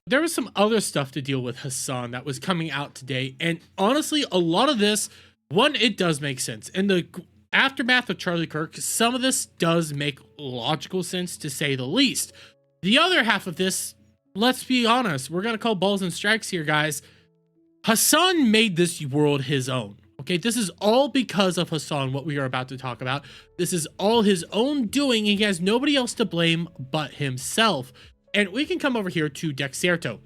there was some other stuff to deal with Hasan that was coming out today. And honestly, a lot of this, one, it does make sense. In the aftermath of Charlie Kirk, some of this does make logical sense, to say the least. The other half of this, let's be honest, we're going to call balls and strikes here, guys. Hasan made this world his own. Okay, this is all because of Hasan, what we are about to talk about. This is all his own doing. He has nobody else to blame but himself. And we can come over here to Dexerto.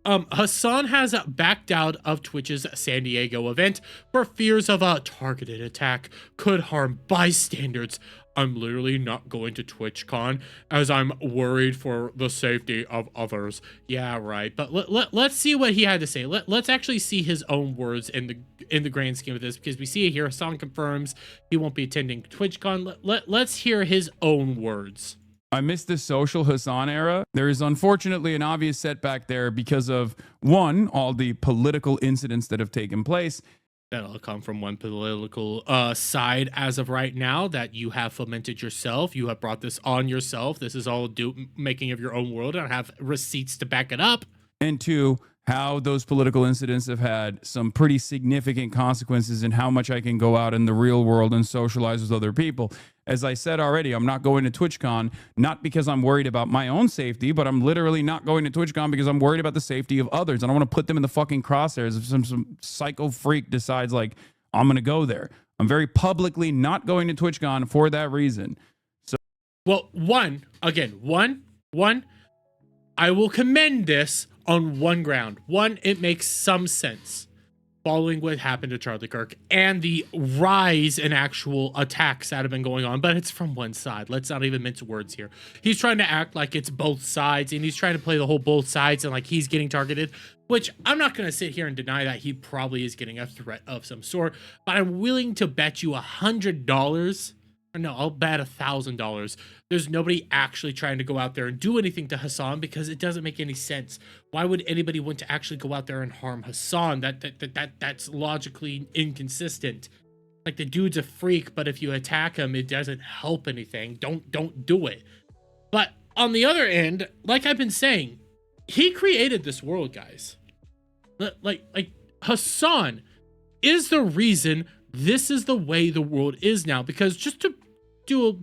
Hasan has backed out of Twitch's San Diego event for fears of a targeted attack could harm bystanders. I'm literally not going to TwitchCon as I'm worried for the safety of others. Yeah, right. But let's see what he had to say. Let's actually see his own words in the grand scheme of this, because we see it here. Hasan confirms he won't be attending TwitchCon. Let's hear his own words. I miss the social Hasan era. There is unfortunately an obvious setback there because of, one, all the political incidents that have taken place. That'll come from one political side as of right now that you have fomented yourself. You have brought this on yourself. This is all making of your own world, and I have receipts to back it up. And two, how those political incidents have had some pretty significant consequences in how much I can go out in the real world and socialize with other people. As I said already, I'm not going to TwitchCon, not because I'm worried about my own safety, but I'm literally not going to TwitchCon because I'm worried about the safety of others. I don't want to put them in the fucking crosshairs if some psycho freak decides, like, I'm going to go there. I'm very publicly not going to TwitchCon for that reason. So, well, one, I will commend this on one ground. One, it makes some sense following what happened to Charlie Kirk and the rise in actual attacks that have been going on, but it's from one side. Let's not even mince words here. He's trying to act like it's both sides, and he's trying to play the whole both sides and like he's getting targeted, which I'm not going to sit here and deny that he probably is getting a threat of some sort, but I'm willing to bet you $100, or no, I'll bet $1,000. There's nobody actually trying to go out there and do anything to Hasan, because it doesn't make any sense. Why would anybody want to actually go out there and harm Hasan? That's logically inconsistent. Like, the dude's a freak, but if you attack him, it doesn't help anything. Don't do it. But on the other end, like I've been saying, he created this world, guys. Like Hasan is the reason this is the way the world is now. Because just to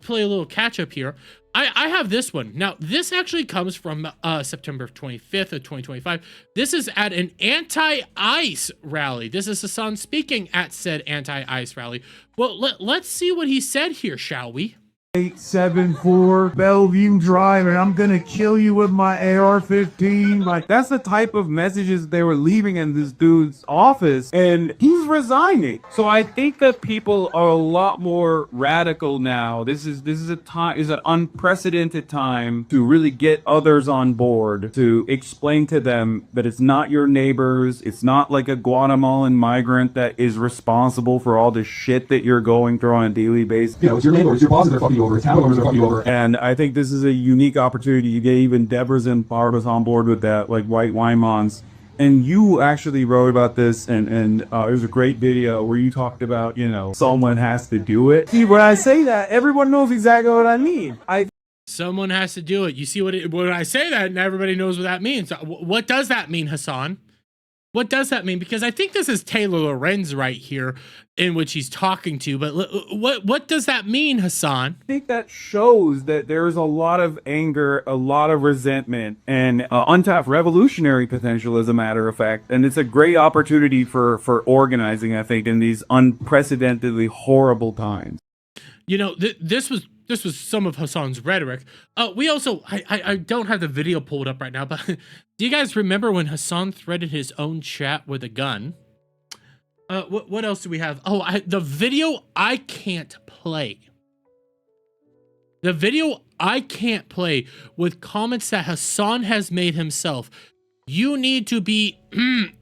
play a little catch up here, I have this one. Now, this actually comes from September 25th of 2025. This is at an anti-ICE rally. This is Hasan speaking at said anti-ICE rally. Well, let's see what he said here, shall we? 874 Bellevue Drive, and I'm gonna kill you with my AR-15. Like, that's the type of messages they were leaving in this dude's office, and he's resigning. So I think that people are a lot more radical now. This is an unprecedented time to really get others on board, to explain to them that it's not your neighbors, it's not like a Guatemalan migrant that is responsible for all the shit that you're going through on a daily basis. You know, it's your neighbors, your bosses are fucking you over, it's family members are fucking you over. And I think this is a unique opportunity to get even Devers and Barbas on board with that, like White Wymons. And you actually wrote about this, and it was a great video where you talked about, you know, someone has to do it. See, when I say that, everyone knows exactly what I mean. Someone has to do it. You see when I say that, and everybody knows what that means. What does that mean, Hasan? What does that mean? Because I think this is Taylor Lorenz right here in which he's talking to, but what does that mean, Hasan? I think that shows that there's a lot of anger, a lot of resentment, and untapped revolutionary potential, as a matter of fact. And it's a great opportunity for organizing, I think, in these unprecedentedly horrible times. You know, this was some of Hasan's rhetoric. We also, I don't have the video pulled up right now, but do you guys remember when Hasan threaded his own chat with a gun? What else do we have? Oh, the video I can't play. The video I can't play with comments that Hasan has made himself. You need to be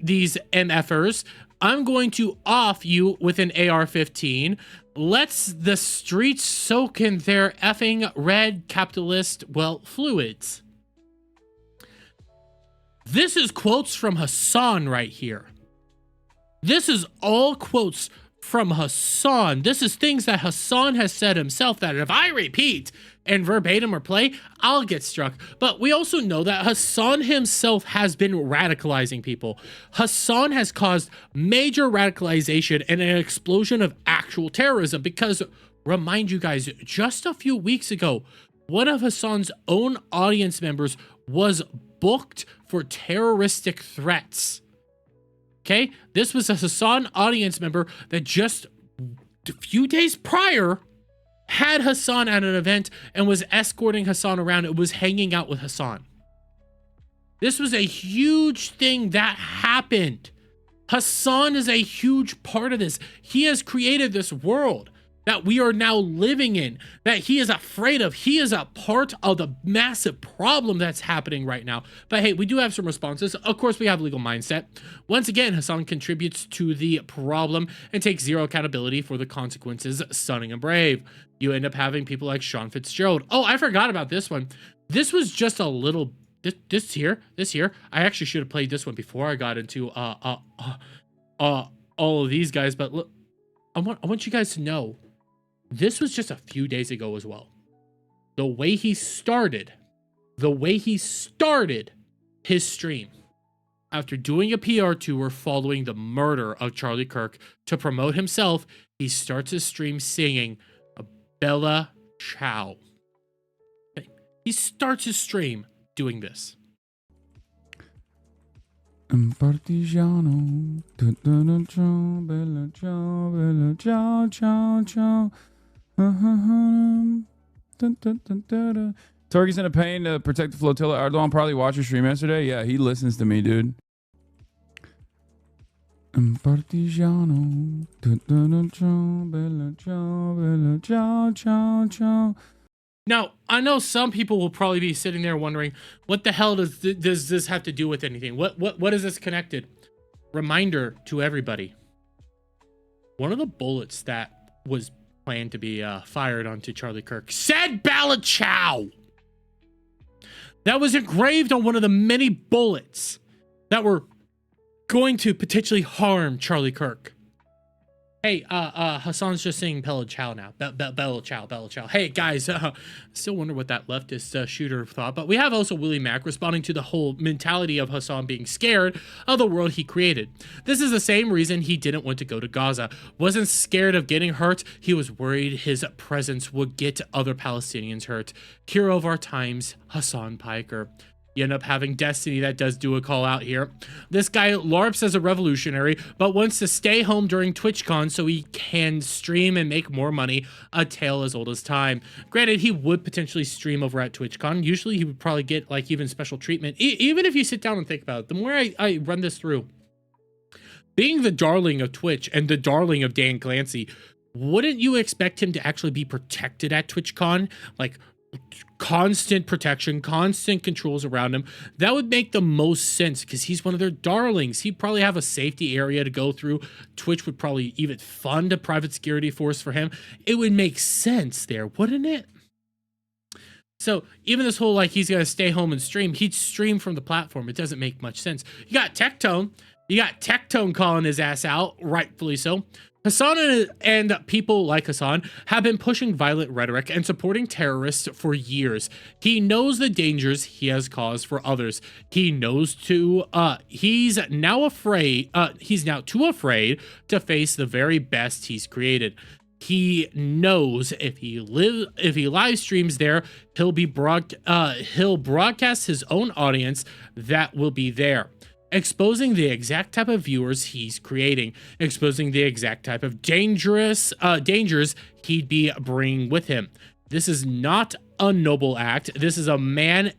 these MFers. I'm going to off you with an AR-15. Let's the streets soak in their effing red capitalist, well, fluids. This is quotes from Hasan right here. This is all quotes from Hasan. This is things that Hasan has said himself, that if I repeat and verbatim or play, I'll get struck. But we also know that Hasan himself has been radicalizing people. Hasan has caused major radicalization and an explosion of actual terrorism because, remind you guys, just a few weeks ago, one of Hasan's own audience members was booked for terroristic threats. Okay, this was a Hasan audience member that just a few days prior had Hasan at an event and was escorting Hasan around and was hanging out with Hasan. This was a huge thing that happened. Hasan is a huge part of this. He has created this world that we are now living in, that he is afraid of. He is a part of the massive problem that's happening right now. But hey, we do have some responses. Of course, we have legal mindset. Once again, Hasan contributes to the problem and takes zero accountability for the consequences, stunning and brave. You end up having people like Sean Fitzgerald. Oh, I forgot about this one. This was just a little, this here. I actually should have played this one before I got into all of these guys. But look, I want you guys to know, this was just a few days ago as well. The way he started his stream after doing a PR tour following the murder of Charlie Kirk to promote himself, he starts his stream singing Bella Ciao. Okay. He starts his stream doing this. Partigiano, bella ciao, ciao, ciao. Turkey's in a pain to protect the flotilla. Erdogan probably watched your stream yesterday. Yeah, he listens to me, dude. Partigiano, bella ciao, ciao, ciao. Now, I know some people will probably be sitting there wondering, what the hell does this have to do with anything? What is this connected? Reminder to everybody. One of the bullets that was planned to be fired onto Charlie Kirk said Bella Ciao. That was engraved on one of the many bullets that were going to potentially harm Charlie Kirk. Hey, Hasan's just saying Bella Ciao now. Bella Ciao, Bella Ciao. Hey, guys, still wonder what that leftist shooter thought, but we have also Willie Mack responding to the whole mentality of Hasan being scared of the world he created. This is the same reason he didn't want to go to Gaza. Wasn't scared of getting hurt, he was worried his presence would get other Palestinians hurt. Hero of our times, Hasan Piker. You end up having Destiny that does do a call out here. This guy LARPs as a revolutionary, but wants to stay home during TwitchCon so he can stream and make more money. A tale as old as time. Granted, he would potentially stream over at TwitchCon. Usually he would probably get like even special treatment. Even if you sit down and think about it, the more I run this through, being the darling of Twitch and the darling of Dan Clancy, wouldn't you expect him to actually be protected at TwitchCon? Like, constant protection, constant controls around him. That would make the most sense because he's one of their darlings. He'd probably have a safety area to go through. Twitch would probably even fund a private security force for him. It would make sense there, wouldn't it? So even this whole like he's gonna stay home and stream, he'd stream from the platform. It doesn't make much sense. You got Tectone calling his ass out, rightfully so. Hasan and people like Hasan have been pushing violent rhetoric and supporting terrorists for years. He knows the dangers he has caused for others. He knows he's now too afraid to face the very best he's created. He knows if he live streams there, he'll broadcast his own audience that will be there, exposing the exact type of viewers he's creating, exposing the exact type of dangers he'd be bringing with him. This is not a noble act. This man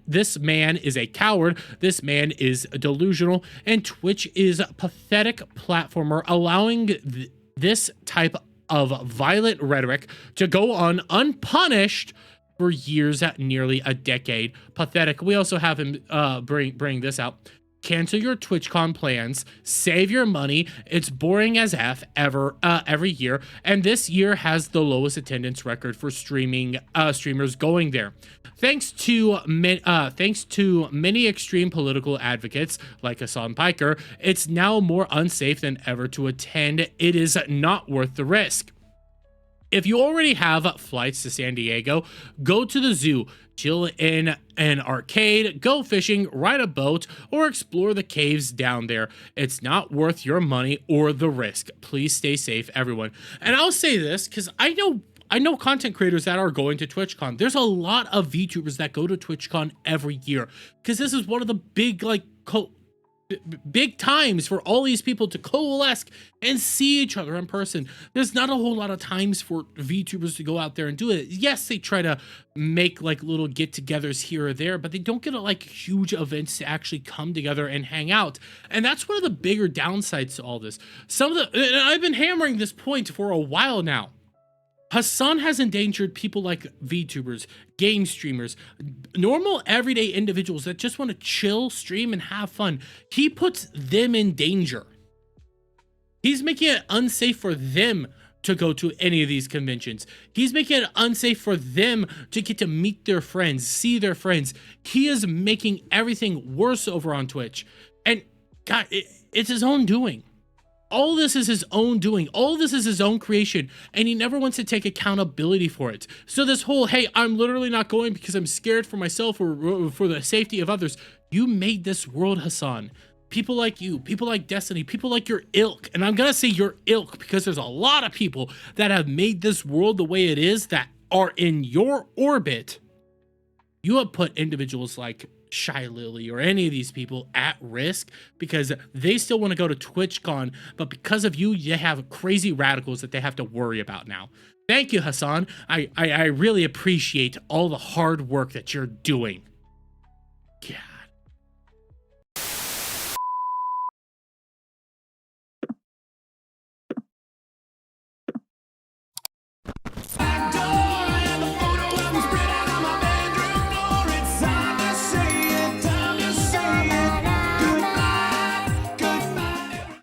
is a coward. This man is delusional, and Twitch is a pathetic platformer allowing this type of violent rhetoric to go on unpunished for years, at nearly a decade. Pathetic. We also have him bring this out. Cancel your TwitchCon plans, save your money. It's boring as F every year, and this year has the lowest attendance record for streamers going there. Thanks to many extreme political advocates like Hasan Piker, it's now more unsafe than ever to attend. It is not worth the risk. If you already have flights to San Diego, go to the zoo, chill in an arcade, go fishing, ride a boat, or explore the caves down there. It's not worth your money or the risk. Please stay safe, everyone. And I'll say this because I know content creators that are going to TwitchCon. There's a lot of VTubers that go to TwitchCon every year because this is one of the big big times for all these people to coalesce and see each other in person. There's not a whole lot of times for VTubers to go out there and do it. Yes, they try to make like little get-togethers here or there, but they don't get like huge events to actually come together and hang out. And that's one of the bigger downsides to all this. And I've been hammering this point for a while now. Hasan has endangered people like VTubers, game streamers, normal everyday individuals that just want to chill, stream, and have fun. He puts them in danger. He's making it unsafe for them to go to any of these conventions. He's making it unsafe for them to get to meet their friends, see their friends. He is making everything worse over on Twitch. And God, it's his own doing. All this is his own doing. All this is his own creation, and he never wants to take accountability for it. So this whole, hey, I'm literally not going because I'm scared for myself or for the safety of others. You made this world, Hasan. People like you, people like Destiny, people like your ilk, and I'm gonna say your ilk because there's a lot of people that have made this world the way it is that are in your orbit. You have put individuals like Shy Lily or any of these people at risk because they still want to go to TwitchCon, but because of you, you have crazy radicals that they have to worry about now. Thank you, Hasan. I really appreciate all the hard work that you're doing. Yeah.